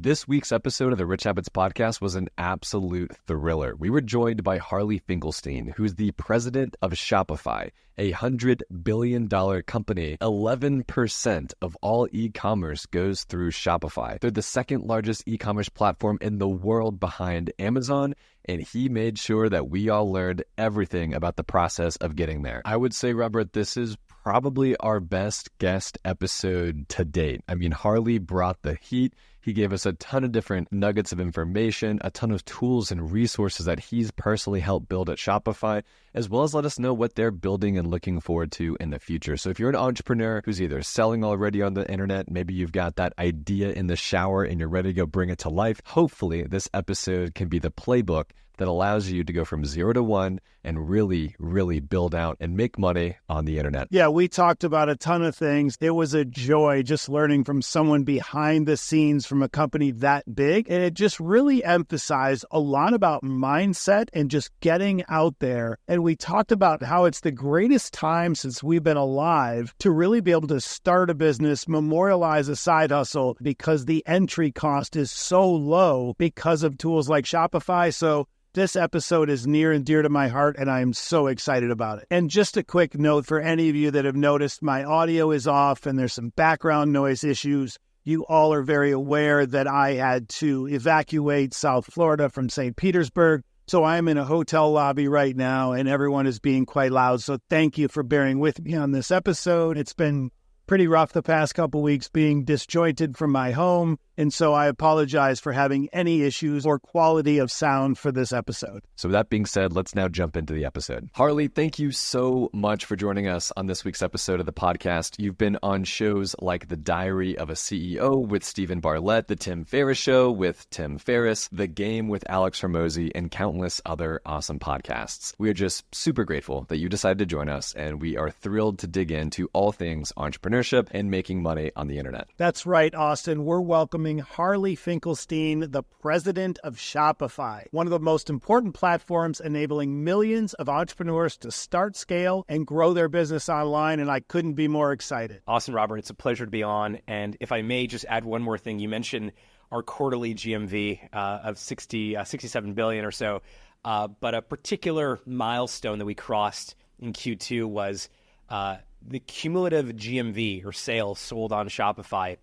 This week's episode of the Rich Habits Podcast was an absolute thriller. We were joined by Harley FinkelStein, who's the president of Shopify, a $100 billion company. 11% of all e-commerce goes through Shopify. They're the second largest e-commerce platform in the world behind Amazon, and he made sure that we all learned everything about the process of getting there. I would say, Robert, this is probably our best guest episode to date. I mean, Harley brought the heat. He gave us a ton of different nuggets of information, a ton of tools and resources that he's personally helped build at Shopify, as well as let us know what they're building and looking forward to in the future. So if you're an entrepreneur who's either selling already on the internet, maybe you've got that idea in the shower and you're ready to go bring it to life, hopefully this episode can be the playbook that allows you to go from 0 to 1 and really, really build out and make money on the internet. Yeah, we talked about a ton of things. It was a joy just learning from someone behind the scenes from a company that big. And it just really emphasized a lot about mindset and just getting out there. And we talked about how it's the greatest time since we've been alive to really be able to start a business, memorialize a side hustle, because the entry cost is so low because of tools like Shopify. So this episode is near and dear to my heart, and I am so excited about it. And just a quick note for any of you that have noticed my audio is off and there's some background noise issues. You all are very aware that I had to evacuate South Florida from St. Petersburg. So I'm in a hotel lobby right now, and everyone is being quite loud. So thank you for bearing with me on this episode. It's been pretty rough the past couple weeks being disjointed from my home, and so I apologize for having any issues or quality of sound for this episode. So with that being said, let's now jump into the episode. Harley, thank you so much for joining us on this week's episode of the podcast. You've been on shows like The Diary of a CEO with Stephen Bartlett, The Tim Ferriss Show with Tim Ferriss, The Game with Alex Hormozy, and countless other awesome podcasts. We are just super grateful that you decided to join us, and we are thrilled to dig into all things entrepreneurship and making money on the internet. That's right, Austin. We're welcoming Harley FinkelStein, the president of Shopify, one of the most important platforms enabling millions of entrepreneurs to start, scale, and grow their business online, and I couldn't be more excited. Awesome, Robert. It's a pleasure to be on. And if I may just add one more thing, you mentioned our quarterly GMV of 67 billion or so, but a particular milestone that we crossed in Q2 was the cumulative GMV or sales sold on Shopify.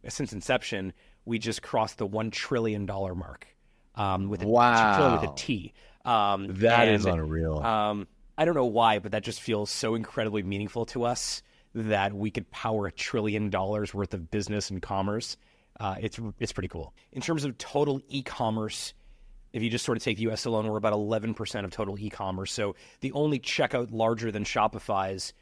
Since inception, we just crossed the $1 trillion mark. With a wow. with a T. That is unreal. I don't know why, but that just feels so incredibly meaningful to us that we could power $1 trillion worth of business and commerce. It's pretty cool. In terms of total e-commerce, if you just sort of take the US alone, we're about 11% of total e-commerce. So the only checkout larger than Shopify's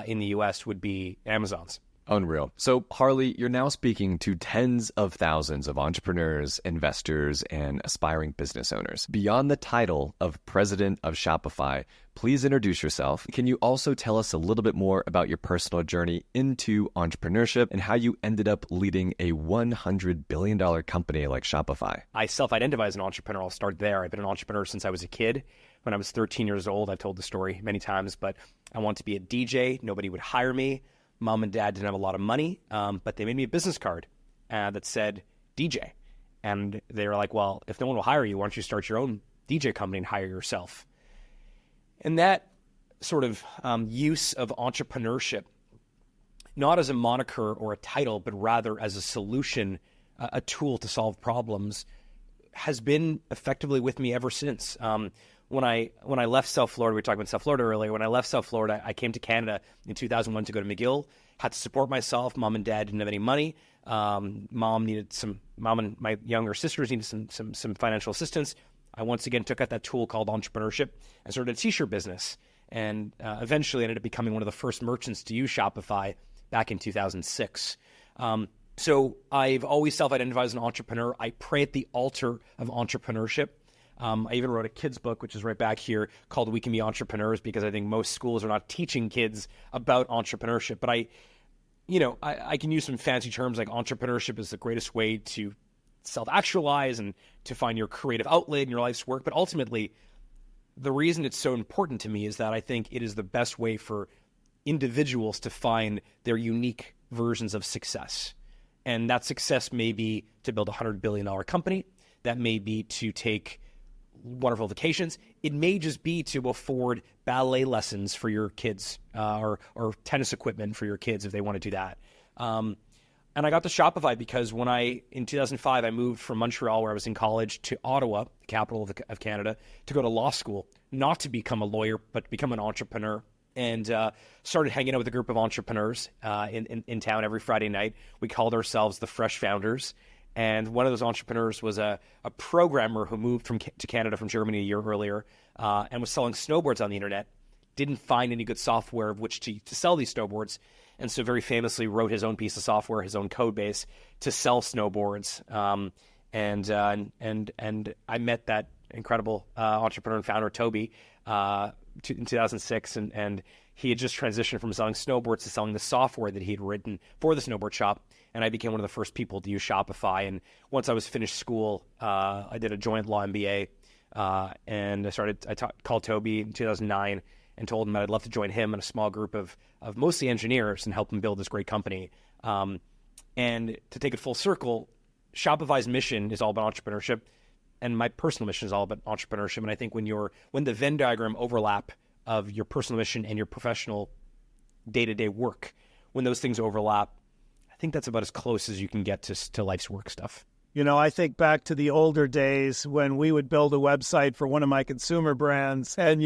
in the US would be Amazon's. Unreal. So, Harley, you're now speaking to tens of thousands of entrepreneurs, investors, and aspiring business owners. Beyond the title of president of Shopify, please introduce yourself. Can you also tell us a little bit more about your personal journey into entrepreneurship and how you ended up leading a $100 billion company like Shopify? I self-identify as an entrepreneur. I'll start there. I've been an entrepreneur since I was a kid. When I was 13 years old, I've told the story many times, but I wanted to be a DJ. Nobody would hire me. Mom and dad didn't have a lot of money, but they made me a business card that said DJ. And they were like, well, if no one will hire you, why don't you start your own DJ company and hire yourself? And that sort of use of entrepreneurship, not as a moniker or a title, but rather as a solution, a tool to solve problems, has been effectively with me ever since. When I left South Florida, we were talking about South Florida earlier. When I left South Florida, I came to Canada in 2001 to go to McGill. Had to support myself. Mom and dad didn't have any money. Mom and my younger sisters needed some financial assistance. I once again took out that tool called entrepreneurship and started a t-shirt business. And eventually ended up becoming one of the first merchants to use Shopify back in 2006. So I've always self-identified as an entrepreneur. I pray at the altar of entrepreneurship. I even wrote a kid's book, which is right back here, called We Can Be Entrepreneurs, because I think most schools are not teaching kids about entrepreneurship. But I can use some fancy terms like entrepreneurship is the greatest way to self-actualize and to find your creative outlet in your life's work. But ultimately, the reason it's so important to me is that I think it is the best way for individuals to find their unique versions of success. And that success may be to build a $100 billion company. That may be to take wonderful vacations. It may just be to afford ballet lessons for your kids, or tennis equipment for your kids if they want to do that. And I got to Shopify because in 2005, I moved from Montreal, where I was in college, to Ottawa, the capital of Canada, to go to law school, not to become a lawyer, but to become an entrepreneur. And started hanging out with a group of entrepreneurs in town every Friday night. We called ourselves the Fresh Founders. And one of those entrepreneurs was a programmer who moved to Canada from Germany a year earlier, and was selling snowboards on the internet. Didn't find any good software of which to sell these snowboards. And so very famously wrote his own piece of software, his own code base to sell snowboards. And I met that incredible entrepreneur and founder, Toby, in 2006. And he had just transitioned from selling snowboards to selling the software that he had written for the snowboard shop. And I became one of the first people to use Shopify. And once I was finished school, I did a joint law MBA. And I called Toby in 2009 and told him that I'd love to join him and a small group of mostly engineers and help him build this great company. And to take it full circle, Shopify's mission is all about entrepreneurship, and my personal mission is all about entrepreneurship. And I think when the Venn diagram overlap of your personal mission and your professional day-to-day work, when those things overlap, I think that's about as close as you can get to life's work stuff. You know, I think back to the older days when we would build a website for one of my consumer brands. And,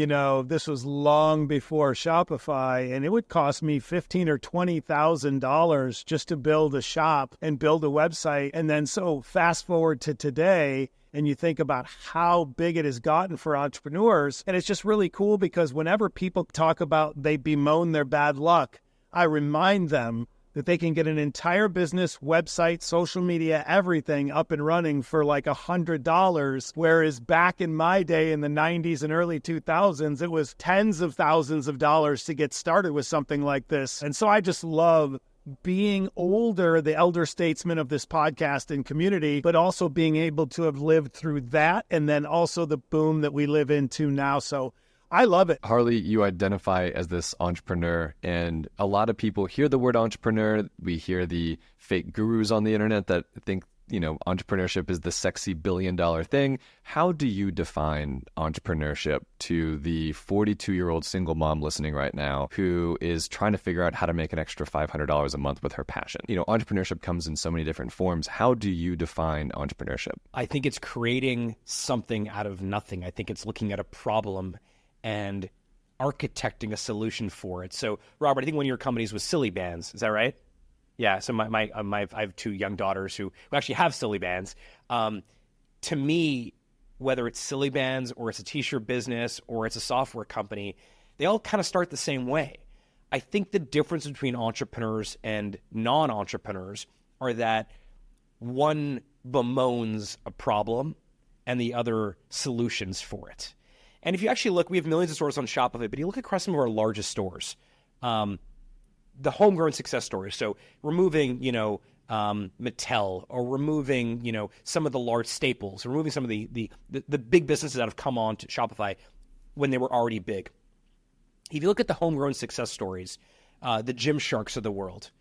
this was long before Shopify, and it would cost me $15,000 or $20,000 just to build a shop and build a website. And then so fast forward to today, and you think about how big it has gotten for entrepreneurs. And it's just really cool because whenever people talk about they bemoan their bad luck, I remind them that they can get an entire business, website, social media, everything up and running for like $100, whereas back in my day in the 90s and early 2000s, it was tens of thousands of dollars to get started with something like this. And so I just love being older, the elder statesman of this podcast and community, but also being able to have lived through that and then also the boom that we live into now. So I love it. Harley, you identify as this entrepreneur, and a lot of people hear the word entrepreneur. We hear the fake gurus on the internet that think, entrepreneurship is the sexy $1 billion thing. How do you define entrepreneurship to the 42-year-old single mom listening right now who is trying to figure out how to make an extra $500 a month with her passion? Entrepreneurship comes in so many different forms. How do you define entrepreneurship? I think it's creating something out of nothing. I think it's looking at a problem and architecting a solution for it. So, Robert, I think one of your companies was Silly Bands. Is that right? Yeah. So I have two young daughters who actually have Silly Bands. To me, whether it's Silly Bands or it's a t-shirt business or it's a software company, they all kind of start the same way. I think the difference between entrepreneurs and non-entrepreneurs are that one bemoans a problem and the other solutions for it. And if you actually look, we have millions of stores on Shopify, but you look across some of our largest stores, the homegrown success stories. So removing, Mattel, or removing, some of the large staples, removing some of the big businesses that have come on to Shopify when they were already big. If you look at the homegrown success stories, the Gymsharks of the world,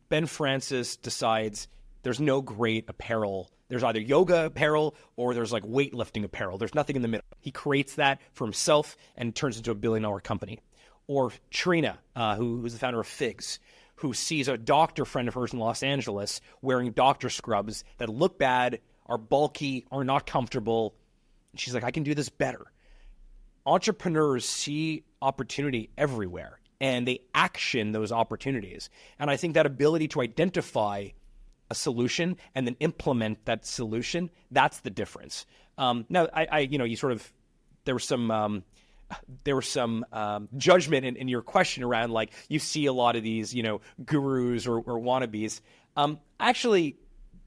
Ben Francis decides there's no great apparel. There's either yoga apparel or there's like weightlifting apparel. There's nothing in the middle. He creates that for himself and turns into a $1 billion company. Or Trina, who's the founder of Figs, who sees a doctor friend of hers in Los Angeles wearing doctor scrubs that look bad, are bulky, are not comfortable. And she's like, I can do this better. Entrepreneurs see opportunity everywhere and they action those opportunities. And I think that ability to identify a solution and then implement that solution, that's the difference. Now, there was some judgment in your question around, like, you see a lot of these, gurus or wannabes. Actually,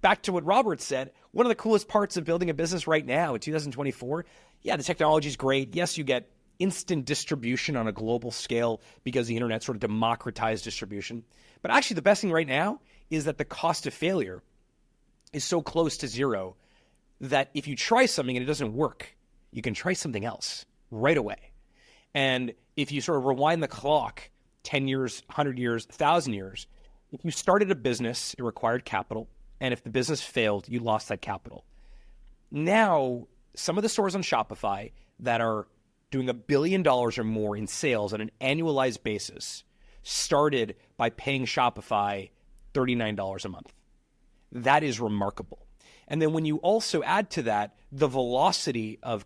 back to what Robert said, one of the coolest parts of building a business right now in 2024, the technology is great. Yes, you get instant distribution on a global scale because the internet sort of democratized distribution. But actually, the best thing right now is that the cost of failure is so close to zero that if you try something and it doesn't work, you can try something else right away. And if you sort of rewind the clock 10 years, 100 years, 1,000 years, if you started a business, it required capital. And if the business failed, you lost that capital. Now, some of the stores on Shopify that are doing $1 billion or more in sales on an annualized basis started by paying Shopify $39 a month. That is remarkable. And then when you also add to that the velocity of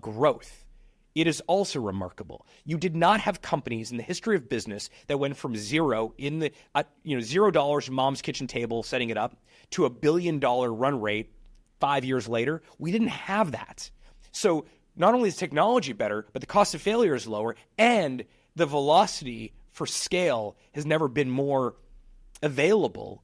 growth, it is also remarkable. You did not have companies in the history of business that went from zero in the $0 mom's kitchen table setting it up to $1 billion run rate 5 years later. We didn't have that. So not only is technology better, but the cost of failure is lower, and the velocity for scale has never been more available.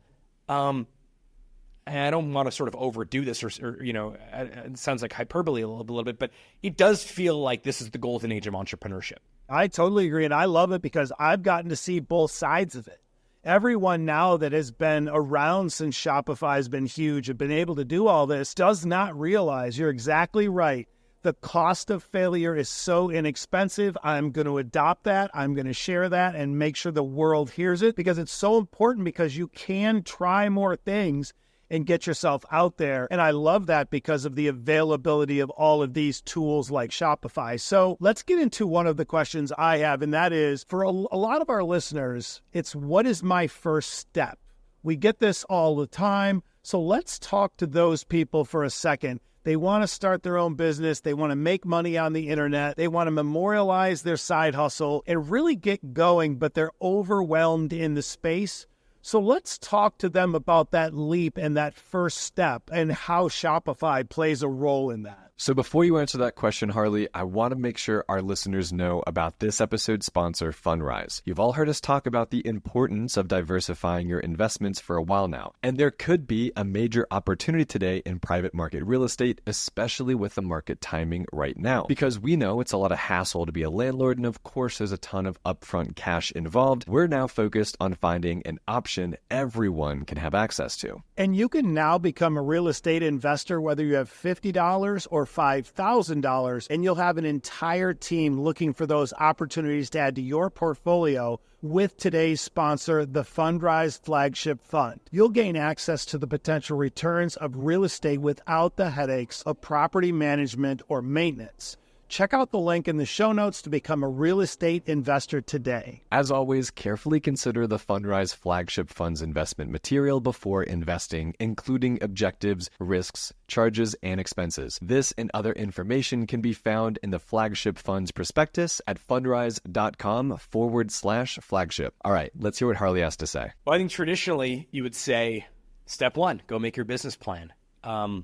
And I don't want to sort of overdo this or it sounds like hyperbole a little bit, but it does feel like this is the golden age of entrepreneurship. I totally agree, and I love it because I've gotten to see both sides of it. Everyone now that has been around since Shopify has been huge and been able to do all this does not realize, you're exactly right, the cost of failure is so inexpensive. I'm going to adopt that. I'm going to share that and make sure the world hears it, because it's so important, because you can try more things and get yourself out there. And I love that because of the availability of all of these tools like Shopify. So let's get into one of the questions I have, and that is, for a lot of our listeners, it's what is my first step? We get this all the time. So let's talk to those people for a second. They want to start their own business. They want to make money on the internet. They want to memorialize their side hustle and really get going, but they're overwhelmed in the space. So let's talk to them about that leap and that first step and how Shopify plays a role in that. So before you answer that question, Harley, I want to make sure our listeners know about this episode's sponsor, Fundrise. You've all heard us talk about the importance of diversifying your investments for a while now, and there could be a major opportunity today in private market real estate, especially with the market timing right now, because we know it's a lot of hassle to be a landlord, and of course there's a ton of upfront cash involved. We're now focused on finding an option everyone can have access to. And you can now become a real estate investor, whether you have $50 or $5,000, and you'll have an entire team looking for those opportunities to add to your portfolio with today's sponsor, the Fundrise Flagship Fund. You'll gain access to the potential returns of real estate without the headaches of property management or maintenance. Check out the link in the show notes to become a real estate investor today. As always, carefully consider the Fundrise Flagship Fund's investment material before investing, including objectives, risks, charges, and expenses. This and other information can be found in the Flagship Fund's prospectus at fundrise.com/flagship. All right, let's hear what Harley has to say. Well, I think traditionally you would say, step one, go make your business plan. And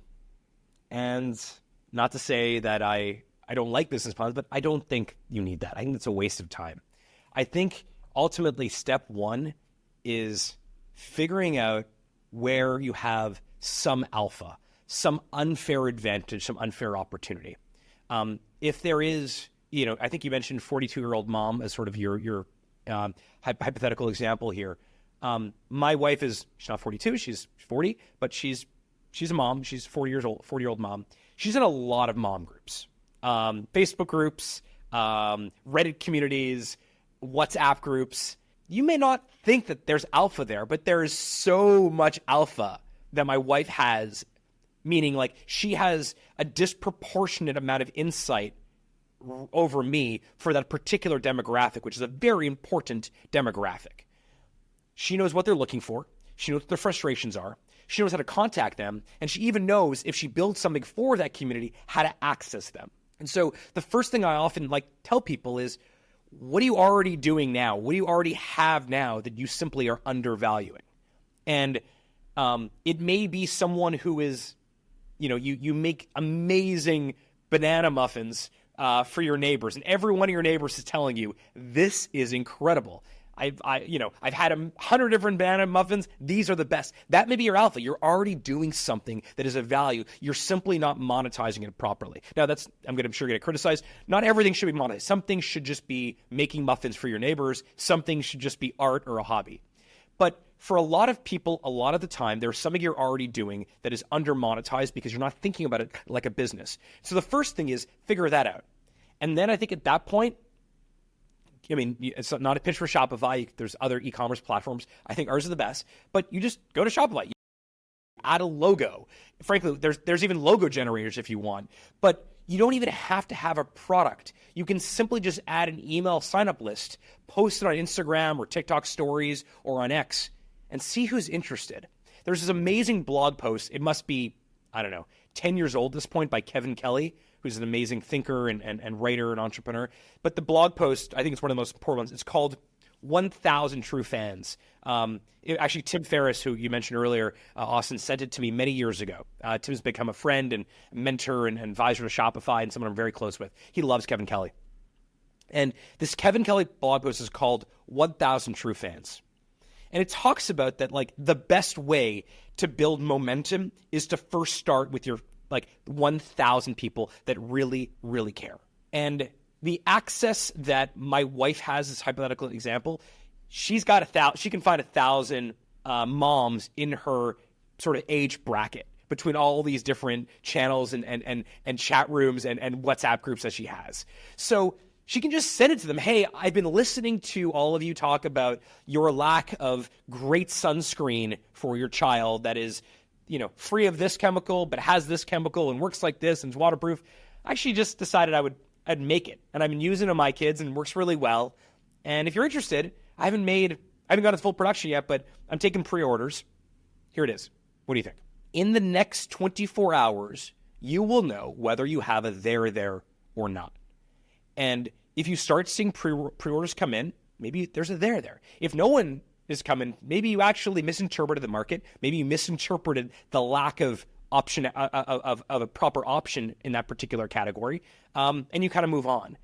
not to say that I don't like business plans, but I don't think you need that. I think it's a waste of time. I think ultimately step one is figuring out where you have some alpha, some unfair advantage, some unfair opportunity. If there is, I think you mentioned 42-year-old mom as sort of your hypothetical example here. My wife she's not 42, she's 40, but she's a mom. She's 40-year-old mom. She's in a lot of mom groups. Facebook groups, Reddit communities, WhatsApp groups. You may not think that there's alpha there, but there is so much alpha that my wife has, meaning like she has a disproportionate amount of insight over me for that particular demographic, which is a very important demographic. She knows what they're looking for. She knows what their frustrations are. She knows how to contact them. And she even knows, if she builds something for that community, how to access them. And so the first thing I often tell people is, what are you already doing now? What do you already have now that you simply are undervaluing? And it may be someone who is, you make amazing banana muffins for your neighbors, and every one of your neighbors is telling you, this is incredible. I've had 100 different banana muffins. These are the best. That may be your alpha. You're already doing something that is of value. You're simply not monetizing it properly. Now I'm sure going to criticize. Not everything should be monetized. Some things should just be making muffins for your neighbors. Some things should just be art or a hobby. But for a lot of people, a lot of the time, there's something you're already doing that is under monetized because you're not thinking about it like a business. So the first thing is figure that out. And then I think at that point, it's not a pitch for Shopify. There's other e-commerce platforms. I think ours is the best. But you just go to Shopify. add a logo. Frankly, there's even logo generators if you want. But you don't even have to have a product. You can simply just add an email sign-up list, post it on Instagram or TikTok stories or on X, and see who's interested. There's this amazing blog post. It must be, 10 years old at this point, by Kevin Kelly, who's an amazing thinker and writer and entrepreneur. But the blog post, I think it's one of the most important ones. It's called 1,000 True Fans. Actually, Tim Ferriss, who you mentioned earlier, Austin, sent it to me many years ago. Tim's become a friend and mentor and advisor to Shopify and someone I'm very close with. He loves Kevin Kelly. And this Kevin Kelly blog post is called 1,000 True Fans. And it talks about that, like, the best way to build momentum is to first start with your, 1,000 people that really, really care. And the access that my wife has, this hypothetical example, she's got she can find 1,000 moms in her sort of age bracket between all these different channels and chat rooms and WhatsApp groups that she has. So she can just send it to them. Hey, I've been listening to all of you talk about your lack of great sunscreen for your child that is, free of this chemical, but has this chemical and works like this and is waterproof. I actually just decided I'd make it. And I've been using it on my kids and it works really well. And if you're interested, I haven't gone to full production yet, but I'm taking pre-orders. Here it is. What do you think? In the next 24 hours, you will know whether you have a there or not. And if you start seeing pre-orders come in, maybe there's a there. If no one is coming, maybe you actually misinterpreted the market. Maybe you misinterpreted the lack of option of a proper option in that particular category, and you kind of move on.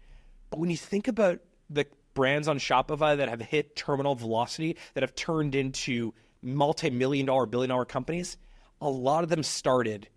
But when you think about the brands on Shopify that have hit terminal velocity, that have turned into multi-million-dollar, billion-dollar companies, a lot of them started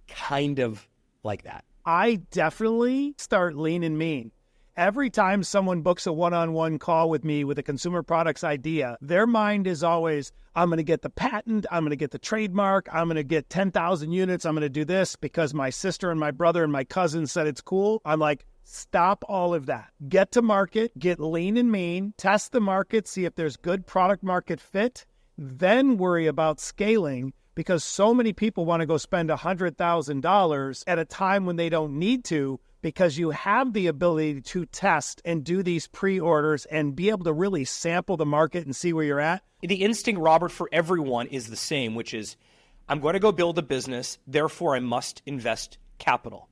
kind of like that. I definitely start lean and mean. Every time someone books a one-on-one call with me with a consumer products idea, their mind is always, I'm going to get the patent, I'm going to get the trademark, I'm going to get 10,000 units, I'm going to do this because my sister and my brother and my cousin said it's cool. I'm like, stop all of that. Get to market, get lean and mean, test the market, see if there's good product market fit, then worry about scaling, because so many people want to go spend $100,000 at a time when they don't need to, because you have the ability to test and do these pre-orders and be able to really sample the market and see where you're at. The instinct, Robert, for everyone is the same, which is, I'm going to go build a business, therefore I must invest capital.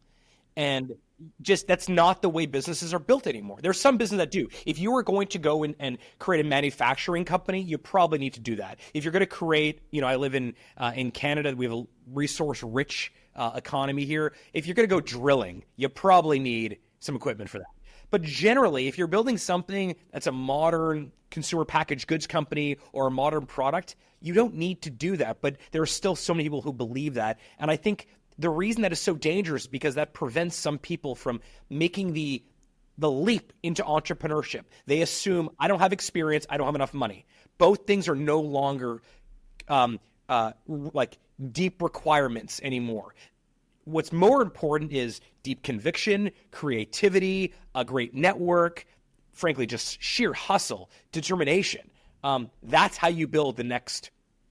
And just that's not the way businesses are built anymore. There's some businesses that do. If you are going to go and create a manufacturing company, you probably need to do that. If you're going to create, I live in Canada, we have a resource-rich economy here. If you're going to go drilling, you probably need some equipment for that. But generally, if you're building something that's a modern consumer packaged goods company or a modern product, you don't need to do that. But there are still so many people who believe that. And I think the reason that is so dangerous is because that prevents some people from making the leap into entrepreneurship. They assume, I don't have experience, I don't have enough money. Both things are no longer like deep requirements anymore. What's more important is deep conviction, creativity, a great network, frankly, just sheer hustle, determination. That's how you build the next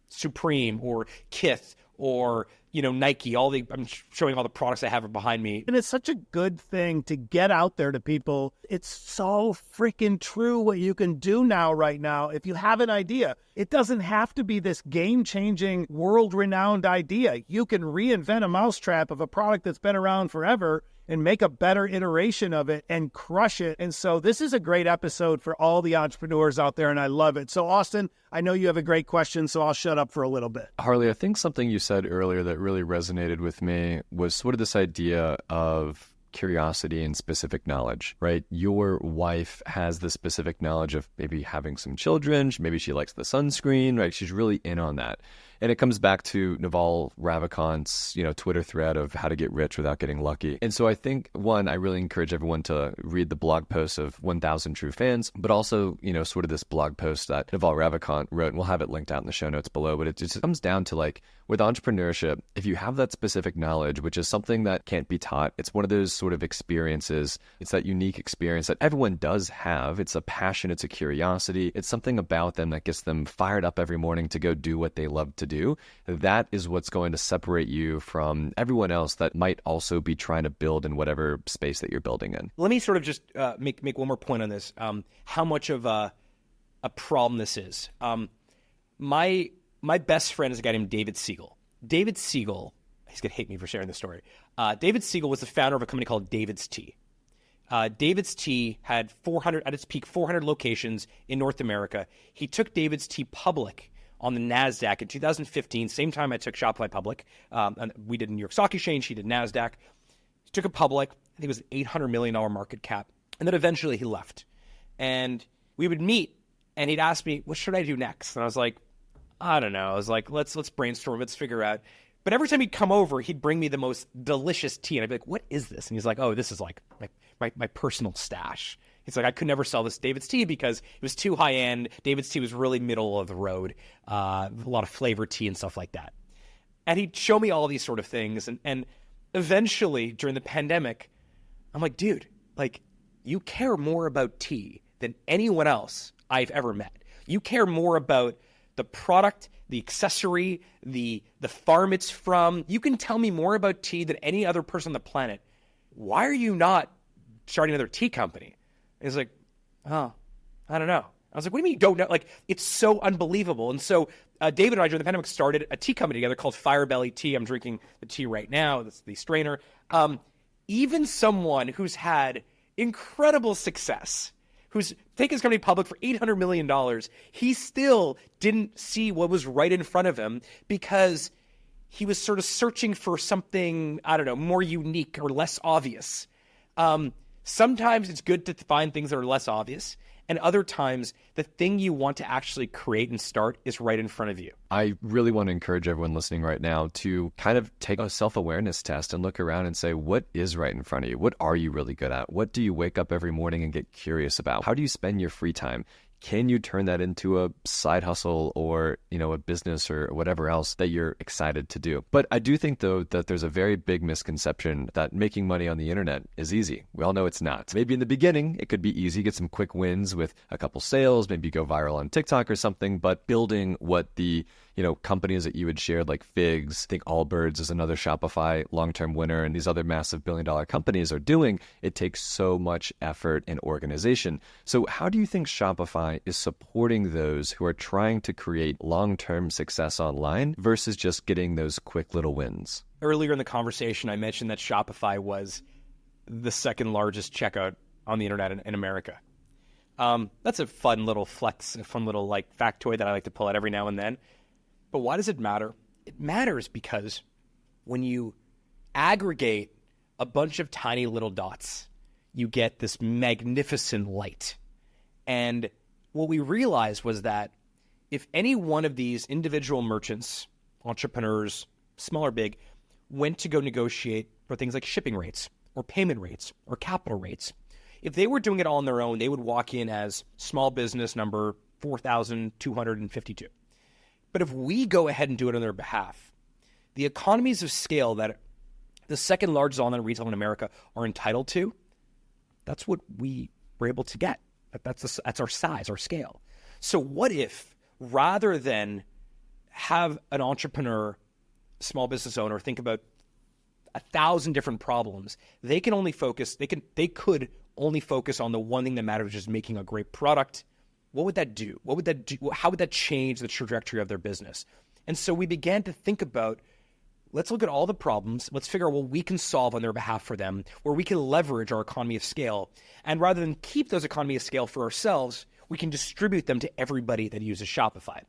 Supreme or Kith or Nike. I'm showing all the products I have behind me. And it's such a good thing to get out there to people. It's so freaking true what you can do right now. If you have an idea, it doesn't have to be this game-changing, world-renowned idea. You can reinvent a mousetrap of a product that's been around forever and make a better iteration of it and crush it. And so this is a great episode for all the entrepreneurs out there, and I love it. So Austin, I know you have a great question, so I'll shut up for a little bit. Harley, I think something you said earlier that really resonated with me was sort of this idea of curiosity and specific knowledge, right? Your wife has the specific knowledge of maybe having some children. Maybe she likes the sunscreen, right? She's really in on that. And it comes back to Naval Ravikant's, Twitter thread of how to get rich without getting lucky. And so I think, one, I really encourage everyone to read the blog post of 1,000 True Fans, but also, sort of this blog post that Naval Ravikant wrote, and we'll have it linked out in the show notes below. But it just comes down to with entrepreneurship, if you have that specific knowledge, which is something that can't be taught, it's one of those sort of experiences. It's that unique experience that everyone does have. It's a passion. It's a curiosity. It's something about them that gets them fired up every morning to go do what they love to do. do, that is what's going to separate you from everyone else that might also be trying to build in whatever space that you're building in. Let me sort of just make one more point on this. How much of a problem this is. My best friend is a guy named David Siegel. David Siegel, he's going to hate me for sharing this story. David Siegel was the founder of a company called David's Tea. David's Tea had 400, at its peak, 400 locations in North America. He took David's Tea public on the NASDAQ in 2015, same time I took Shopify public. And we did New York Stock Exchange, he did NASDAQ. He took it public. I think it was an $800 million market cap. And then eventually he left. And we would meet, and he'd ask me, what should I do next? And I was like, I don't know. I was like, let's brainstorm, let's figure out. But every time he'd come over, he'd bring me the most delicious tea. And I'd be like, what is this? And he's like, oh, this is like my personal stash. He's like, I could never sell this David's Tea because it was too high end. David's Tea was really middle of the road, a lot of flavored tea and stuff like that. And he'd show me all these sort of things. And eventually, during the pandemic, I'm like, dude, like, you care more about tea than anyone else I've ever met. You care more about the product, the accessory, the farm it's from. You can tell me more about tea than any other person on the planet. Why are you not starting another tea company? And he's like, oh, I don't know. I was like, what do you mean you don't know? Like, it's so unbelievable. And so David and I, during the pandemic, started a tea company together called Firebelly Tea. I'm drinking the tea right now. That's the strainer. Even someone who's had incredible success, who's taken his company public for $800 million, he still didn't see what was right in front of him because he was sort of searching for something, I don't know, more unique or less obvious. Sometimes it's good to find things that are less obvious, and other times the thing you want to actually create and start is right in front of you. I really want to encourage everyone listening right now to kind of take a self-awareness test and look around and say, what is right in front of you? What are you really good at? What do you wake up every morning and get curious about? How do you spend your free time? Can you turn that into a side hustle or, a business or whatever else that you're excited to do? But I do think, though, that there's a very big misconception that making money on the internet is easy. We all know it's not. Maybe in the beginning, it could be easy, get some quick wins with a couple sales, maybe go viral on TikTok or something, but building what the companies that you had shared like Figs, I think Allbirds is another Shopify long-term winner, and these other massive billion-dollar companies are doing, it takes so much effort and organization. So how do you think Shopify is supporting those who are trying to create long-term success online versus just getting those quick little wins? Earlier in the conversation, I mentioned that Shopify was the second largest checkout on the internet in America. That's a fun little flex, a fun little factoid that I like to pull out every now and then. But why does it matter? It matters because when you aggregate a bunch of tiny little dots, you get this magnificent light. And what we realized was that if any one of these individual merchants, entrepreneurs, small or big, went to go negotiate for things like shipping rates or payment rates or capital rates, if they were doing it all on their own, they would walk in as small business number 4,252. But if we go ahead and do it on their behalf, the economies of scale that the second largest online retail in America are entitled to, that's what we were able to get. That's our size, our scale. So what if, rather than have an entrepreneur, small business owner, think about 1,000 different problems, they could only focus on the one thing that matters, which is making a great product. What would that do? How would that change the trajectory of their business? And so we began to think about, let's look at all the problems. Let's figure out what we can solve on their behalf for them, where we can leverage our economy of scale. And rather than keep those economy of scale for ourselves, we can distribute them to everybody that uses Shopify.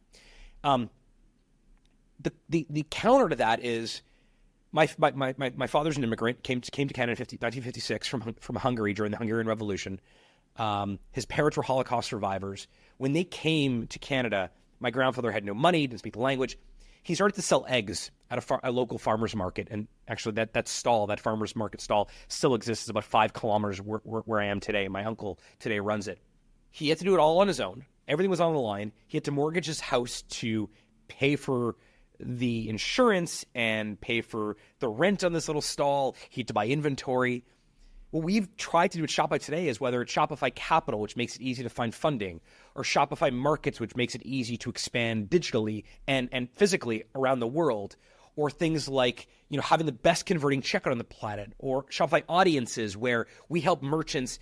The counter to that is my father's an immigrant, came to Canada in 1956 from Hungary during the Hungarian Revolution. His parents were Holocaust survivors. When they came to Canada, my grandfather had no money, didn't speak the language. He started to sell eggs at a local farmer's market. And actually that farmer's market stall still exists. It's about 5 kilometers where I am today. My uncle today runs it. He had to do it all on his own. Everything was on the line. He had to mortgage his house to pay for the insurance and pay for the rent on this little stall. He had to buy inventory. what we've tried to do with Shopify today is whether it's Shopify Capital, which makes it easy to find funding, or Shopify Markets, which makes it easy to expand digitally and physically around the world, or things like, having the best converting checkout on the planet, or Shopify Audiences, where we help merchants,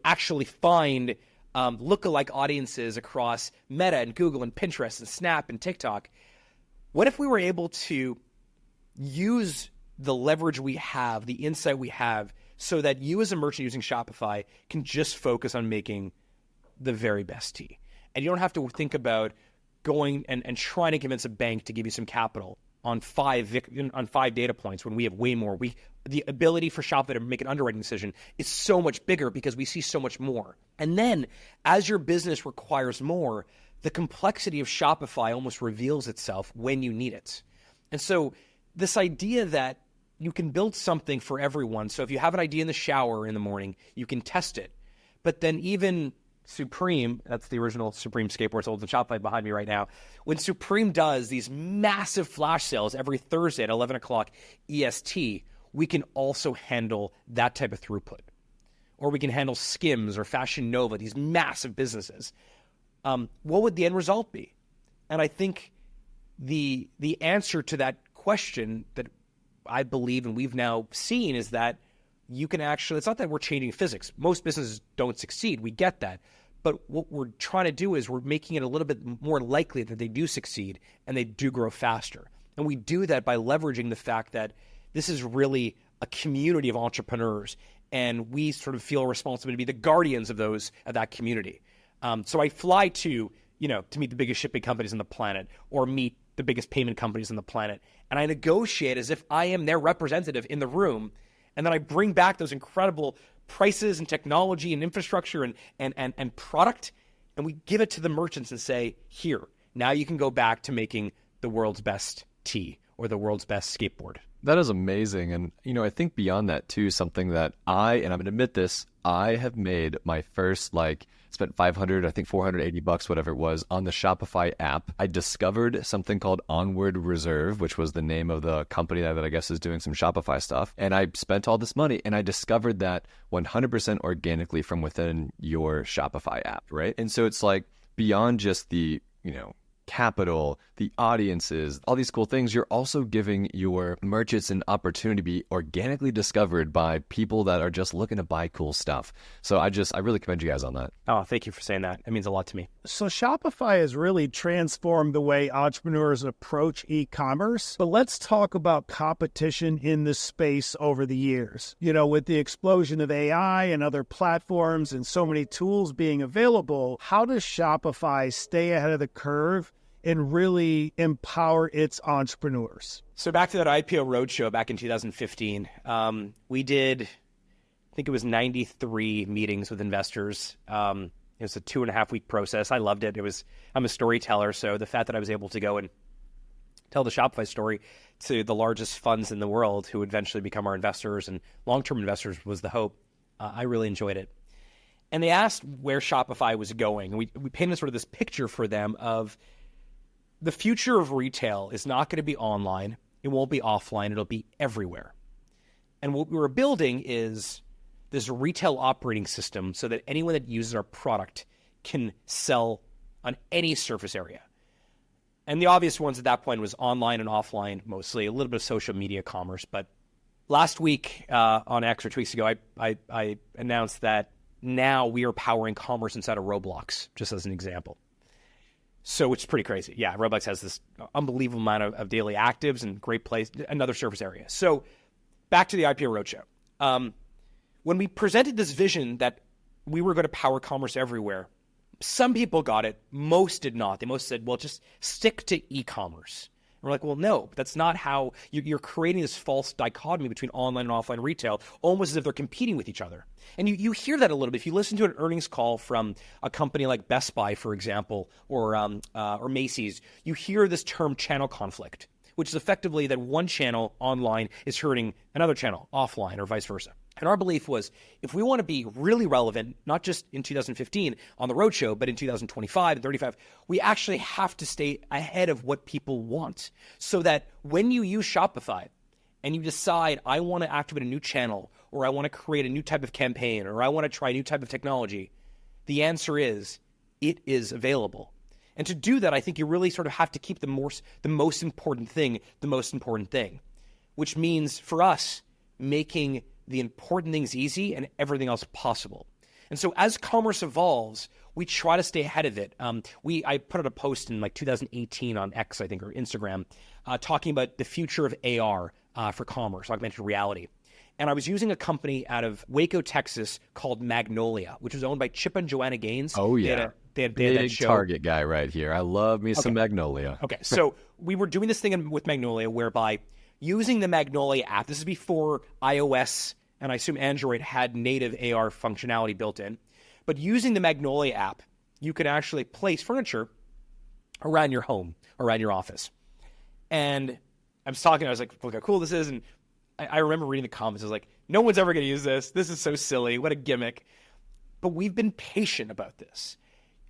actually find lookalike audiences across Meta and Google and Pinterest and Snap and TikTok. What if we were able to use the leverage we have, the insight we have, so that you as a merchant using Shopify can just focus on making the very best tea? And you don't have to think about going and trying to convince a bank to give you some capital on five data points when we have way more. The ability for Shopify to make an underwriting decision is so much bigger because we see so much more. And then as your business requires more, the complexity of Shopify almost reveals itself when you need it. And so this idea that you can build something for everyone. So if you have an idea in the shower in the morning, you can test it. But then even Supreme, that's the original Supreme skateboard sold in Shopify behind me right now. When Supreme does these massive flash sales every Thursday at 11 o'clock EST, we can also handle that type of throughput. Or we can handle Skims or Fashion Nova, these massive businesses. What would the end result be? And I think the answer to that question that I believe and we've now seen is that you can actually, it's not that we're changing physics. Most businesses don't succeed. We get that. But what we're trying to do is we're making it a little bit more likely that they do succeed and they do grow faster. And we do that by leveraging the fact that this is really a community of entrepreneurs, and we sort of feel a responsibility to be the guardians of that community. So I fly to meet the biggest shipping companies on the planet, or meet the biggest payment companies on the planet, and I negotiate as if I am their representative in the room, and then I bring back those incredible prices and technology and infrastructure and product, and we give it to the merchants and say, here, now you can go back to making the world's best tea or the world's best skateboard. That is amazing. And, I think beyond that too, something that and I'm going to admit this, I have made my first, spent $500, I think $480, whatever it was, on the Shopify app. I discovered something called Onward Reserve, which was the name of the company that I guess is doing some Shopify stuff. And I spent all this money, and I discovered that 100% organically from within your Shopify app, right? And so it's beyond just the, capital, the audiences, all these cool things, you're also giving your merchants an opportunity to be organically discovered by people that are just looking to buy cool stuff. So I really commend you guys on that. Oh, thank you for saying that. It means a lot to me. So Shopify has really transformed the way entrepreneurs approach e-commerce. But let's talk about competition in this space over the years. With the explosion of AI and other platforms and so many tools being available, how does Shopify stay ahead of the curve and really empower its entrepreneurs? So back to that IPO roadshow back in 2015, we did, I think it was 93 meetings with investors. It was a 2.5-week process. I loved it. I'm a storyteller, so the fact that I was able to go and tell the Shopify story to the largest funds in the world who would eventually become our investors and long-term investors was the hope. I really enjoyed it. And they asked where Shopify was going. And we painted sort of this picture for them of the future of retail is not going to be online. It won't be offline. It'll be everywhere. And what we were building is this retail operating system so that anyone that uses our product can sell on any surface area. And the obvious ones at that point was online and offline, mostly a little bit of social media commerce. But last week on X, or 2 weeks ago, I announced that now we are powering commerce inside of Roblox, just as an example. So it's pretty crazy. Yeah, Roblox has this unbelievable amount of daily actives and great place, another surface area. So back to the IPO roadshow. When we presented this vision that we were going to power commerce everywhere, some people got it, most did not. They most said, well, just stick to e-commerce. And we're like, well, no, that's not how you're creating this false dichotomy between online and offline retail, almost as if they're competing with each other. And you hear that a little bit. If you listen to an earnings call from a company like Best Buy, for example, or Macy's, you hear this term channel conflict, which is effectively that one channel online is hurting another channel offline or vice versa. And our belief was, if we want to be really relevant, not just in 2015 on the roadshow, but in 2025 and 35, we actually have to stay ahead of what people want, so that when you use Shopify and you decide, I want to activate a new channel, or I want to create a new type of campaign, or I want to try a new type of technology, the answer is it is available. And to do that, I think you really sort of have to keep the most important thing, which means for us, making the important things easy and everything else possible. And so as commerce evolves, we try to stay ahead of it. I put out a post in like 2018 on X, I think, or Instagram, talking about the future of AR for commerce, augmented reality. And I was using a company out of Waco, Texas called Magnolia, which was owned by Chip and Joanna Gaines. Oh, yeah. They had Big that show. Target guy right here. I love me some Magnolia. Okay, so we were doing this thing with Magnolia whereby using the Magnolia app, this is before iOS and I assume Android had native AR functionality built in, but using the Magnolia app, you could actually place furniture around your home, around your office. And I was like, look how cool this is. And I remember reading the comments. I was like, no one's ever going to use this. This is so silly. What a gimmick. But we've been patient about this.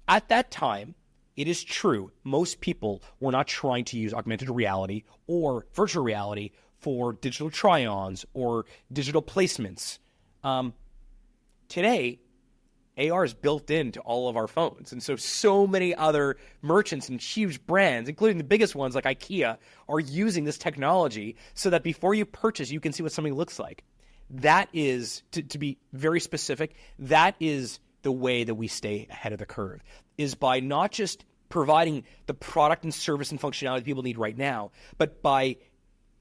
At that time, it is true, most people were not trying to use augmented reality or virtual reality for digital try-ons or digital placements. Today, AR is built into all of our phones. And so many other merchants and huge brands, including the biggest ones like IKEA, are using this technology so that before you purchase, you can see what something looks like. That is, to be very specific, that is the way that we stay ahead of the curve, is by not just providing the product and service and functionality people need right now, but by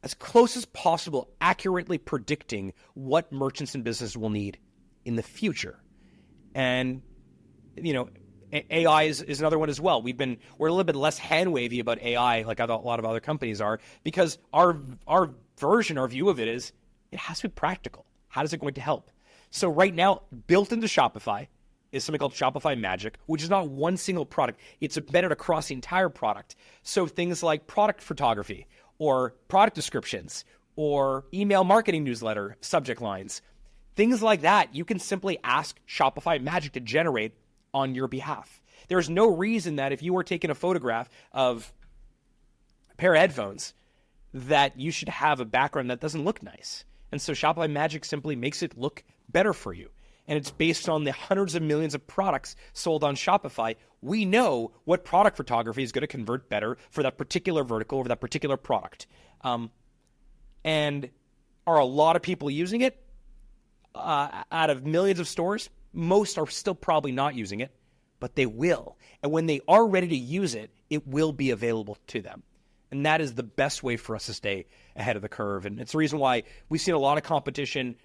as close as possible accurately predicting what merchants and businesses will need in the future. And, you know, AI is another one as well. We're a little bit less hand-wavy about AI like a lot of other companies are, because our view of it is it has to be practical. How is it going to help? So right now, built into Shopify is something called Shopify Magic, which is not one single product. It's embedded across the entire product. So things like product photography or product descriptions or email marketing newsletter subject lines, things like that, you can simply ask Shopify Magic to generate on your behalf. There's no reason that if you were taking a photograph of a pair of headphones that you should have a background that doesn't look nice. And so Shopify Magic simply makes it look better for you. And it's based on the hundreds of millions of products sold on Shopify. We know what product photography is going to convert better for that particular vertical or that particular product. And are a lot of people using it? Out of millions of stores, most are still probably not using it, but they will. And when they are ready to use it, it will be available to them. And that is the best way for us to stay ahead of the curve. And it's the reason why we've seen a lot of competition.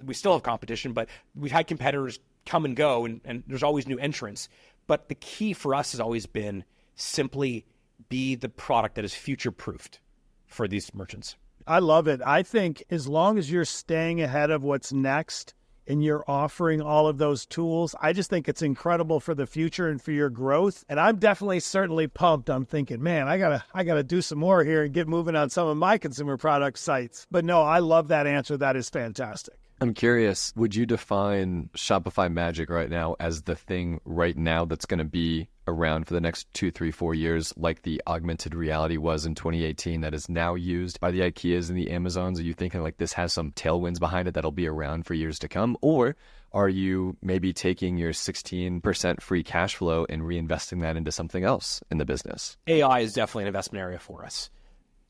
We still have competition, but we've had competitors come and go, and there's always new entrants. But the key for us has always been simply be the product that is future-proofed for these merchants. I love it. I think as long as you're staying ahead of what's next and you're offering all of those tools, I just think it's incredible for the future and for your growth. And I'm certainly pumped. I'm thinking, man, I gotta do some more here and get moving on some of my consumer product sites. But no, I love that answer. That is fantastic. I'm curious, would you define Shopify Magic right now as the thing right now that's going to be around for the next 2, 3, 4 years, like the augmented reality was in 2018 that is now used by the IKEAs and the Amazons? Are you thinking like this has some tailwinds behind it that'll be around for years to come? Or are you maybe taking your 16% free cash flow and reinvesting that into something else in the business? AI is definitely an investment area for us.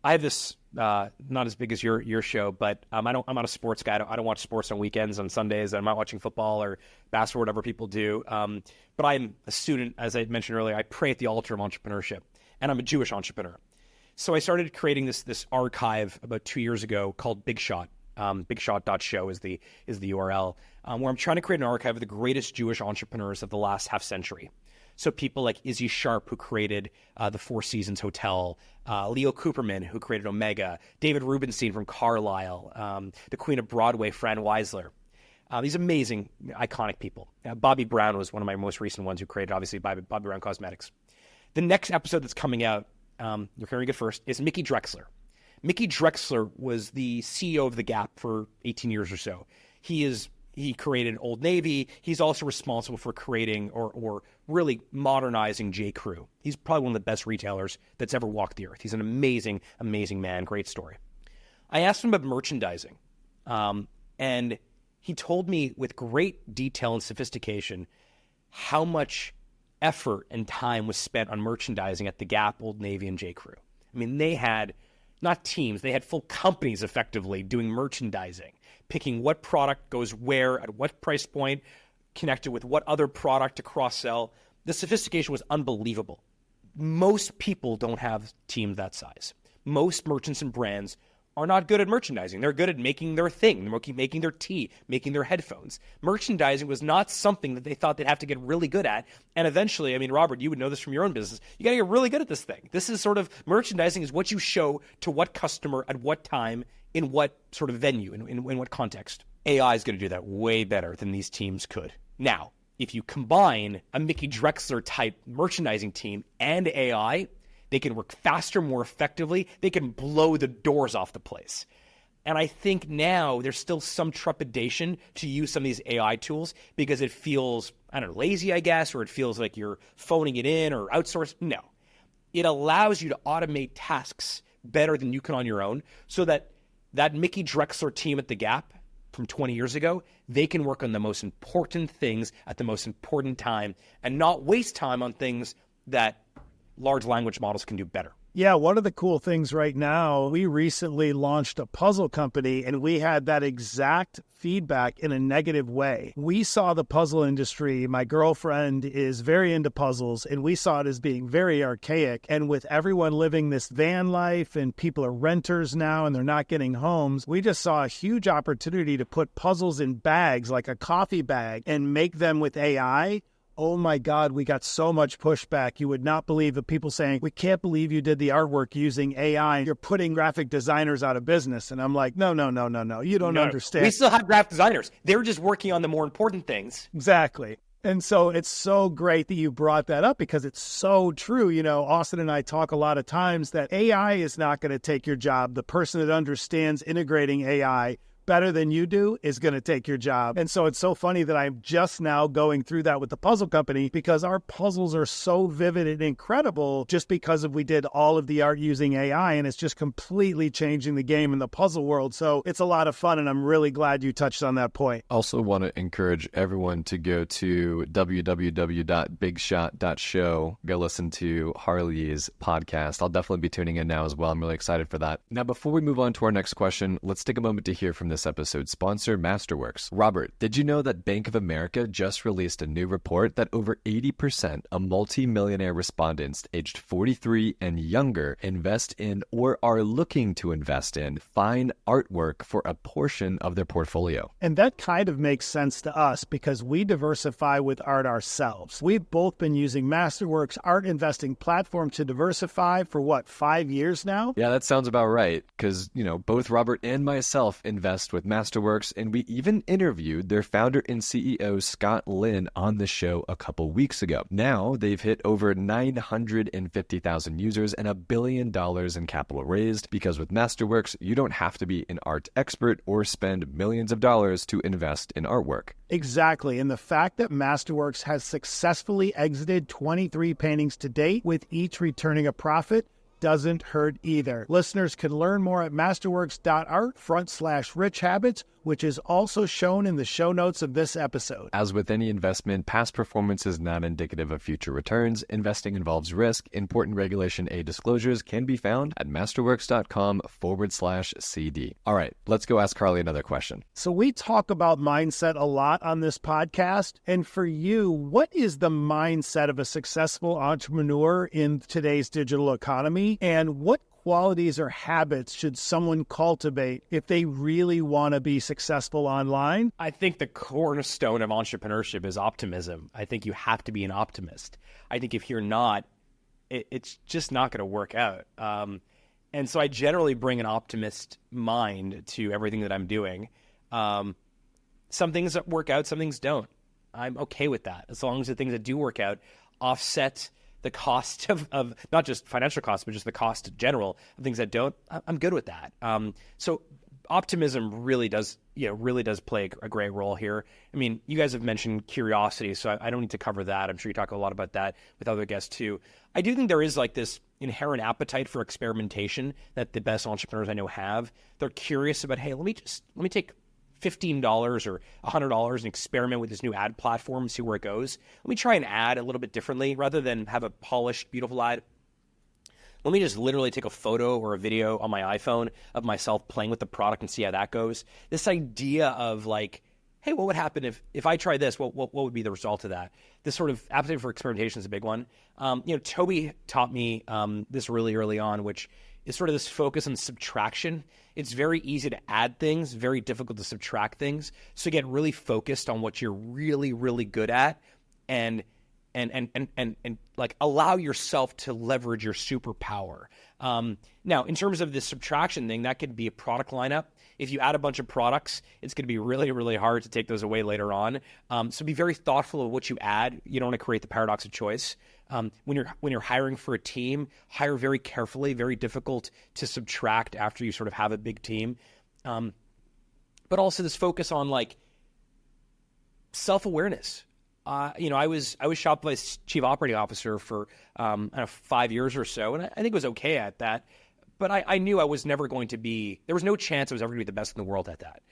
I have this, not as big as your show, but I'm not a sports guy. I don't watch sports on weekends, on Sundays. I'm not watching football or basketball, whatever people do. But I'm a student, as I mentioned earlier. I pray at the altar of entrepreneurship, and I'm a Jewish entrepreneur. So I started creating this archive about 2 years ago called Big Shot. Bigshot.show is the URL, where I'm trying to create an archive of the greatest Jewish entrepreneurs of the last half century. So people like Izzy Sharp, who created the Four Seasons Hotel, Leo Cooperman, who created Omega, David Rubenstein from Carlisle, the Queen of Broadway, Fran Weisler. These amazing, iconic people. Bobby Brown was one of my most recent ones who created, obviously, Bobby Brown Cosmetics. The next episode that's coming out, you're hearing it first, is Mickey Drexler. Mickey Drexler was the CEO of The Gap for 18 years or so. He created Old Navy. He's also responsible for creating or really modernizing J. Crew. He's probably one of the best retailers that's ever walked the earth. He's an amazing, amazing man. Great story. I asked him about merchandising. And he told me with great detail and sophistication how much effort and time was spent on merchandising at the Gap, Old Navy, and J. Crew. I mean, they had not teams, they had full companies effectively doing merchandising, picking what product goes where, at what price point, connected with what other product to cross-sell. The sophistication was unbelievable. Most people don't have teams that size. Most merchants and brands are not good at merchandising. They're good at making their thing, making their tea, making their headphones. Merchandising was not something that they thought they'd have to get really good at. And eventually, I mean, Robert, you would know this from your own business. You got to get really good at this thing. This is sort of merchandising is what you show to what customer at what time, in what sort of venue, in what context. AI is going to do that way better than these teams could. Now, if you combine a Mickey Drexler type merchandising team and AI, they can work faster, more effectively. They can blow the doors off the place. And I think now there's still some trepidation to use some of these AI tools because it feels, I don't know, lazy, I guess, or it feels like you're phoning it in or outsourced. No. It allows you to automate tasks better than you can on your own so that Mickey Drexler team at the Gap from 20 years ago, they can work on the most important things at the most important time and not waste time on things that large language models can do better. Yeah, one of the cool things right now, we recently launched a puzzle company and we had that exact feedback in a negative way. We saw the puzzle industry, my girlfriend is very into puzzles, and we saw it as being very archaic. And with everyone living this van life and people are renters now and they're not getting homes, we just saw a huge opportunity to put puzzles in bags like a coffee bag and make them with AI. Oh my God, we got so much pushback. You would not believe the people saying, we can't believe you did the artwork using AI. You're putting graphic designers out of business. And I'm like, no. You don't understand. We still have graphic designers. They're just working on the more important things. Exactly. And so it's so great that you brought that up because it's so true. You know, Austin and I talk a lot of times that AI is not going to take your job. The person that understands integrating AI better than you do is going to take your job. And so it's so funny that I'm just now going through that with the puzzle company because our puzzles are so vivid and incredible just because we did all of the art using AI, and it's just completely changing the game in the puzzle world. So it's a lot of fun, and I'm really glad you touched on that point. Also want to encourage everyone to go to www.bigshot.show, go listen to Harley's podcast. I'll definitely be tuning in now as well. I'm really excited for that. Now, before we move on to our next question, let's take a moment to hear from this episode's sponsor, Masterworks. Robert, did you know that Bank of America just released a new report that over 80% of multi-millionaire respondents aged 43 and younger invest in or are looking to invest in fine artwork for a portion of their portfolio? And that kind of makes sense to us because we diversify with art ourselves. We've both been using Masterworks art investing platform to diversify for 5 years now? Yeah, that sounds about right. Because, both Robert and myself invest with Masterworks, and we even interviewed their founder and CEO, Scott Lynn, on the show a couple weeks ago. Now, they've hit over 950,000 users and $1 billion in capital raised, because with Masterworks, you don't have to be an art expert or spend millions of dollars to invest in artwork. Exactly. And the fact that Masterworks has successfully exited 23 paintings to date, with each returning a profit, doesn't hurt either. Listeners can learn more at masterworks.art/rich habits, which is also shown in the show notes of this episode. As with any investment, past performance is not indicative of future returns. Investing involves risk. Important Regulation A disclosures can be found at masterworks.com/CD. All right, let's go ask Harley another question. So we talk about mindset a lot on this podcast. And for you, what is the mindset of a successful entrepreneur in today's digital economy? And what qualities or habits should someone cultivate if they really want to be successful online? I think the cornerstone of entrepreneurship is optimism. I think you have to be an optimist. I think if you're not, it's just not going to work out. And so I generally bring an optimist mind to everything that I'm doing. Some things that work out, some things don't. I'm okay with that, as long as the things that do work out offset the cost of not just financial costs, but just the cost in general of things that don't. I'm good with that. So optimism really does play a great role here. I mean, you guys have mentioned curiosity, so I don't need to cover that. I'm sure you talk a lot about that with other guests too. I do think there is like this inherent appetite for experimentation that the best entrepreneurs I know have. They're curious about, hey, let me take $15 or $100 and experiment with this new ad platform and see where it goes. Let me try an ad a little bit differently rather than have a polished, beautiful ad. Let me just literally take a photo or a video on my iPhone of myself playing with the product and see how that goes. This idea of like, hey, what would happen if I try this? What would be the result of that? This sort of appetite for experimentation is a big one. Toby taught me this really early on, which is sort of this focus on subtraction. It's very easy to add things, very difficult to subtract things. So get really focused on what you're really, really good at and like allow yourself to leverage your superpower. Now, in terms of the subtraction thing, that could be a product lineup. If you add a bunch of products, it's going to be really, really hard to take those away later on. So be very thoughtful of what you add. You don't want to create the paradox of choice. When you're hiring for a team, hire very carefully. Very difficult to subtract after you sort of have a big team. But also this focus on like self-awareness. I was Shopify's chief operating officer for 5 years or so, and I think I was okay at that. But I knew I was never going to be. There was no chance I was ever going to be the best in the world at that.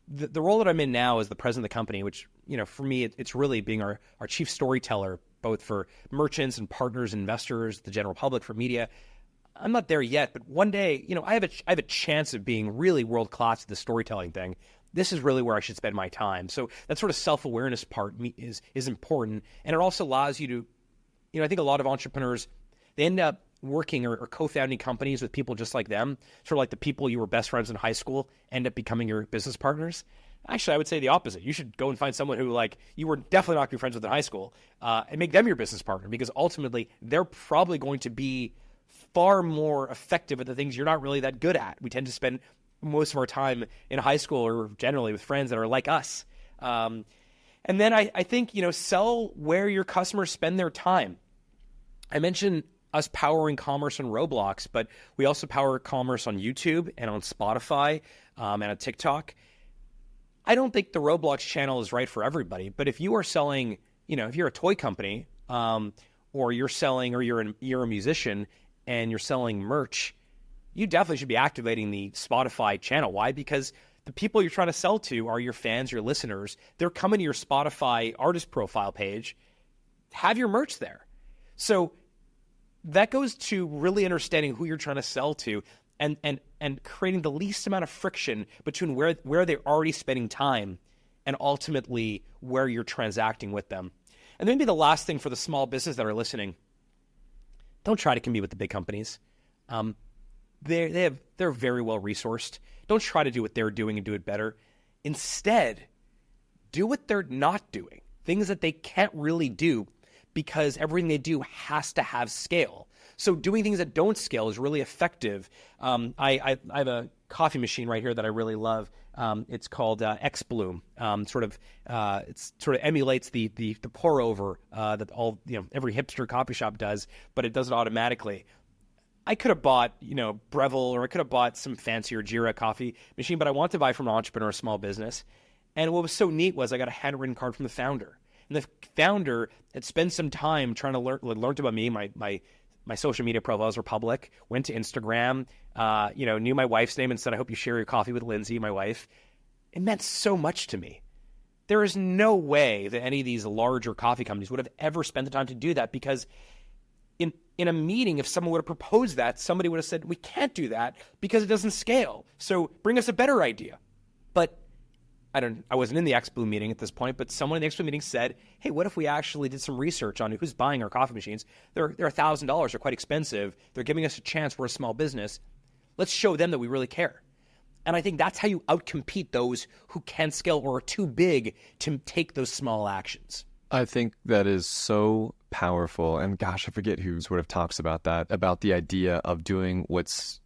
The role that I'm in now as the president of the company, which for me it's really being our chief storyteller, both for merchants and partners, investors, the general public, for media. I'm not there yet, but one day, I have a chance of being really world class at the storytelling thing. This is really where I should spend my time. So that sort of self-awareness part is important. And it also allows you to, I think a lot of entrepreneurs, they end up working or co-founding companies with people just like them, sort of like the people you were best friends in high school end up becoming your business partners. Actually, I would say the opposite. You should go and find someone who you were definitely not going to be friends with in high school and make them your business partner, because ultimately they're probably going to be far more effective at the things you're not really that good at. We tend to spend most of our time in high school or generally with friends that are like us. And then I think, sell where your customers spend their time. I mentioned us powering commerce on Roblox, but we also power commerce on YouTube and on Spotify and on TikTok. I don't think the Roblox channel is right for everybody, but if you are selling, if you're a toy company or you're selling, or you're a musician and you're selling merch, you definitely should be activating the Spotify channel. Why? Because the people you're trying to sell to are your fans, your listeners. They're coming to your Spotify artist profile page. Have your merch there. So that goes to really understanding who you're trying to sell to and creating the least amount of friction between where they're already spending time and ultimately where you're transacting with them. And then maybe the last thing for the small business that are listening, don't try to compete with the big companies. They're very well resourced. Don't try to do what they're doing and do it better. Instead, do what they're not doing, things that they can't really do because everything they do has to have scale. So doing things that don't scale is really effective. I have a coffee machine right here that I really love. It's called X Bloom. It sort of emulates the pour over that every hipster coffee shop does, but it does it automatically. I could have bought, Breville, or I could have bought some fancier Jira coffee machine, but I wanted to buy from an entrepreneur, small business. And what was so neat was I got a handwritten card from the founder. And the founder had spent some time trying to learned about me. My social media profiles were public, went to Instagram, knew my wife's name and said, I hope you share your coffee with Lindsay, my wife. It meant so much to me. There is no way that any of these larger coffee companies would have ever spent the time to do that, because in a meeting, if someone would have proposed that, somebody would have said, we can't do that because it doesn't scale. So bring us a better idea. But I wasn't in the Expo meeting at this point, but someone in the Expo meeting said, hey, what if we actually did some research on who's buying our coffee machines? They're $1,000. They're quite expensive. They're giving us a chance. We're a small business. Let's show them that we really care. And I think that's how you outcompete those who can scale or are too big to take those small actions. I think that is so powerful. And gosh, I forget who sort of talks about that, about the idea of doing what's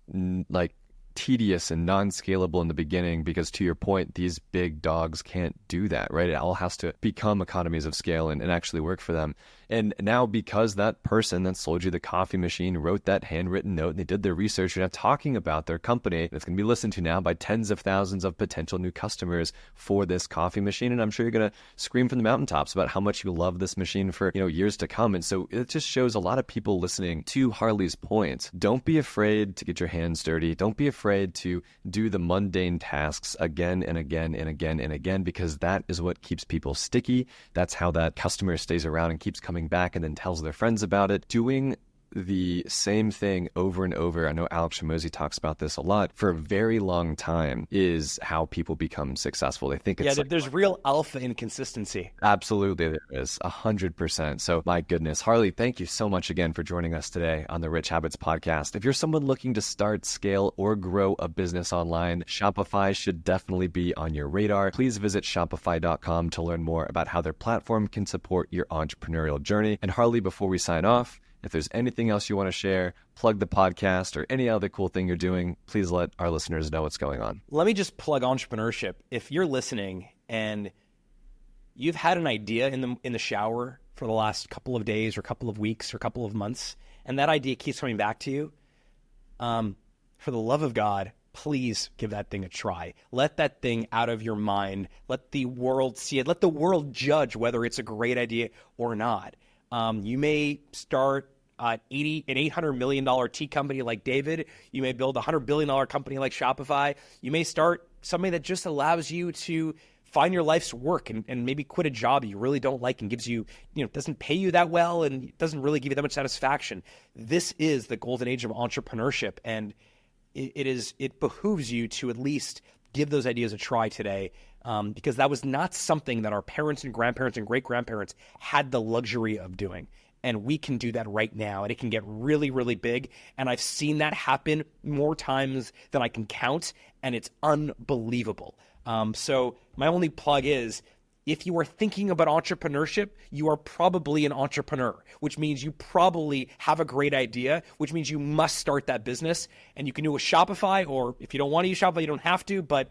tedious and non-scalable in the beginning, because to your point, these big dogs can't do that, right? It all has to become economies of scale and actually work for them. And now, because that person that sold you the coffee machine wrote that handwritten note and they did their research, you're now talking about their company that's going to be listened to now by tens of thousands of potential new customers for this coffee machine. And I'm sure you're going to scream from the mountaintops about how much you love this machine for years to come. And so it just shows a lot of people listening to Harley's point. Don't be afraid to get your hands dirty. Don't be afraid afraid to do the mundane tasks again and again and again and again, because that is what keeps people sticky. That's how that customer stays around and keeps coming back and then tells their friends about it. Doing the same thing over and over, I know Alex Hormozi talks about this a lot, for a very long time is how people become successful. They think it's there's real alpha inconsistency. Absolutely, there is 100%. So my goodness, Harley, thank you so much again for joining us today on the Rich Habits podcast. If you're someone looking to start, scale, or grow a business online, Shopify should definitely be on your radar. Please visit shopify.com to learn more about how their platform can support your entrepreneurial journey. And Harley, before we sign off, if there's anything else you want to share, plug the podcast or any other cool thing you're doing, please let our listeners know what's going on. Let me just plug entrepreneurship. If you're listening and you've had an idea in the shower for the last couple of days or couple of weeks or couple of months, and that idea keeps coming back to you, for the love of God, please give that thing a try. Let that thing out of your mind. Let the world see it. Let the world judge whether it's a great idea or not. You may start an $800 million tea company like David. You may build a $100 billion company like Shopify. You may start something that just allows you to find your life's work and maybe quit a job you really don't like and gives you, doesn't pay you that well and doesn't really give you that much satisfaction. This is the golden age of entrepreneurship, and it behooves you to at least give those ideas a try today, because that was not something that our parents and grandparents and great-grandparents had the luxury of doing. And we can do that right now, and it can get really, really big. And I've seen that happen more times than I can count, and it's unbelievable. So my only plug is, if you are thinking about entrepreneurship, you are probably an entrepreneur, which means you probably have a great idea, which means you must start that business. And you can do a Shopify, or if you don't want to use Shopify, you don't have to, but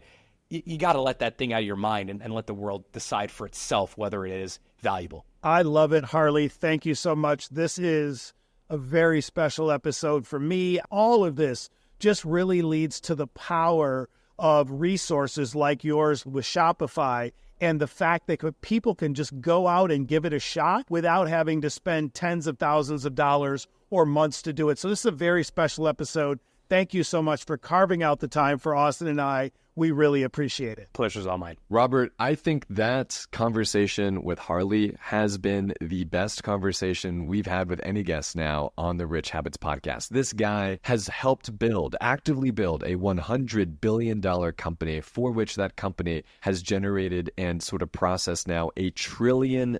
you got to let that thing out of your mind and let the world decide for itself whether it is valuable. I love it, Harley. Thank you so much. This is a very special episode for me. All of this just really leads to the power of resources like yours with Shopify, and the fact that people can just go out and give it a shot without having to spend tens of thousands of dollars or months to do it. So this is a very special episode. Thank you so much for carving out the time for Austin and I. We really appreciate it. Pleasure's all mine. Robert, I think that conversation with Harley has been the best conversation we've had with any guest now on the Rich Habits podcast. This guy has helped actively build a $100 billion company, for which that company has generated and sort of processed now $1 trillion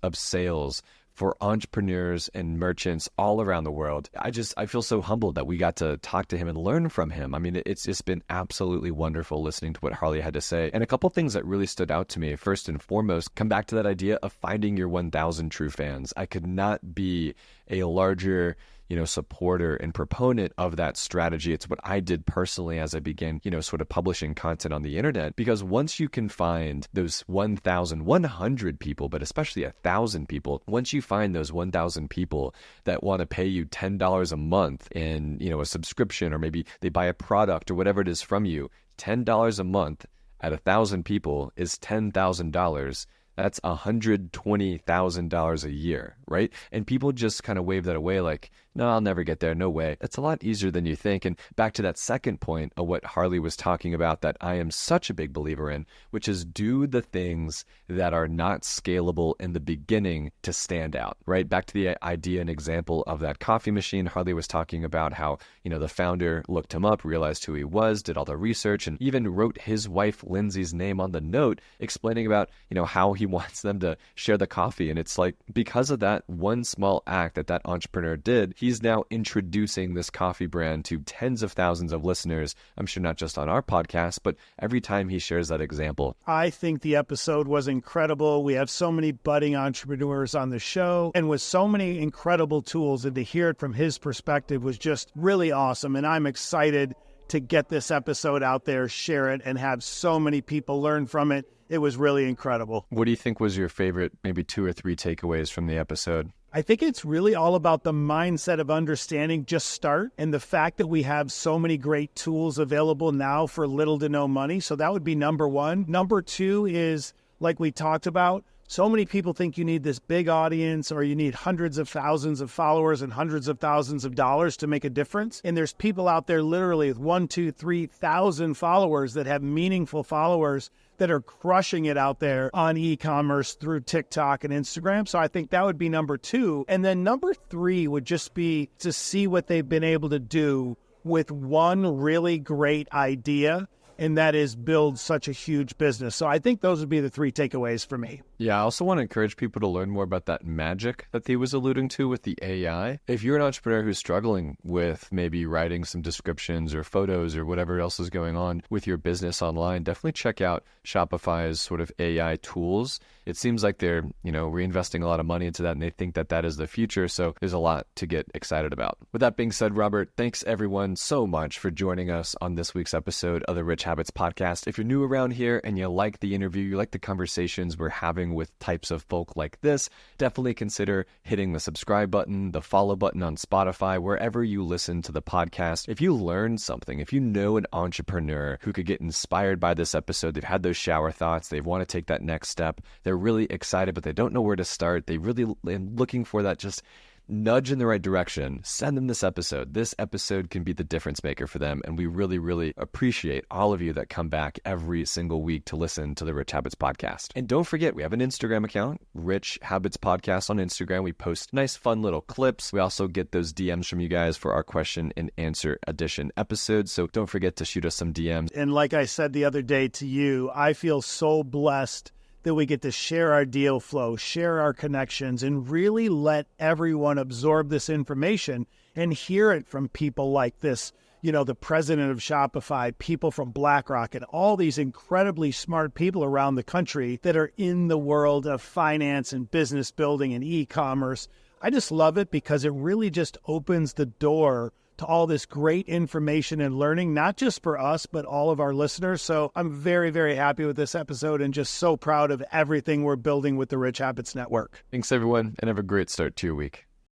of sales for entrepreneurs and merchants all around the world. I feel so humbled that we got to talk to him and learn from him. I mean, it's just been absolutely wonderful listening to what Harley had to say. And a couple things that really stood out to me, first and foremost, come back to that idea of finding your 1,000 true fans. I could not be a larger supporter and proponent of that strategy. It's what I did personally as I began, sort of publishing content on the internet, because once you can find those 1,100 people, but especially 1,000 people, once you find those 1,000 people that want to pay you $10 a month in, a subscription, or maybe they buy a product or whatever it is from you, $10 a month at 1,000 people is $10,000. That's $120,000 a year, right? And people just kind of wave that away like, no, I'll never get there. No way. It's a lot easier than you think. And back to that second point of what Harley was talking about that I am such a big believer in, which is do the things that are not scalable in the beginning to stand out, right? Back to the idea and example of that coffee machine. Harley was talking about how, the founder looked him up, realized who he was, did all the research, and even wrote his wife Lindsay's name on the note, explaining about, how he wants them to share the coffee. And it's like, because of that one small act that entrepreneur did, he's now introducing this coffee brand to tens of thousands of listeners. I'm sure not just on our podcast, but every time he shares that example. I think the episode was incredible. We have so many budding entrepreneurs on the show, and with so many incredible tools, and to hear it from his perspective was just really awesome. And I'm excited to get this episode out there, share it, and have so many people learn from it. It was really incredible. What do you think was your favorite, maybe 2 or 3 takeaways from the episode? I think it's really all about the mindset of understanding, just start, and the fact that we have so many great tools available now for little to no money. So that would be number one. Number two is, like we talked about, So many people think you need this big audience or you need hundreds of thousands of followers and hundreds of thousands of dollars to make a difference. And there's people out there literally with 1, 2, 3,000 followers that have meaningful followers that are crushing it out there on e-commerce through TikTok and Instagram. So I think that would be number 2. And then number 3 would just be to see what they've been able to do with one really great idea, and that is build such a huge business. So I think those would be the 3 takeaways for me. Yeah, I also want to encourage people to learn more about that magic that he was alluding to with the AI. If you're an entrepreneur who's struggling with maybe writing some descriptions or photos or whatever else is going on with your business online, definitely check out Shopify's sort of AI tools. It seems like they're, reinvesting a lot of money into that, and they think that that is the future. So there's a lot to get excited about. With that being said, Robert, thanks everyone so much for joining us on this week's episode of the Rich Habits Podcast. If you're new around here and you like the interview, you like the conversations we're having with types of folk like this, definitely consider hitting the subscribe button, the follow button on Spotify, wherever you listen to the podcast. If you learned something, if you know an entrepreneur who could get inspired by this episode, they've had those shower thoughts, they want to take that next step, they're really excited, but they don't know where to start, they really are looking for that just nudge in the right direction, send them this episode. This episode can be the difference maker for them. And we really, really appreciate all of you that come back every single week to listen to the Rich Habits Podcast. And don't forget, we have an Instagram account, Rich Habits Podcast on Instagram. We post nice, fun little clips. We also get those DMs from you guys for our question and answer edition episodes. So don't forget to shoot us some DMs. And like I said the other day to you, I feel so blessed that we get to share our deal flow, share our connections, and really let everyone absorb this information and hear it from people like this, the president of Shopify, people from BlackRock, and all these incredibly smart people around the country that are in the world of finance and business building and e-commerce. I just love it because it really just opens the door to all this great information and learning, not just for us, but all of our listeners. So I'm very, very happy with this episode and just so proud of everything we're building with the Rich Habits Network. Thanks, everyone, and have a great start to your week.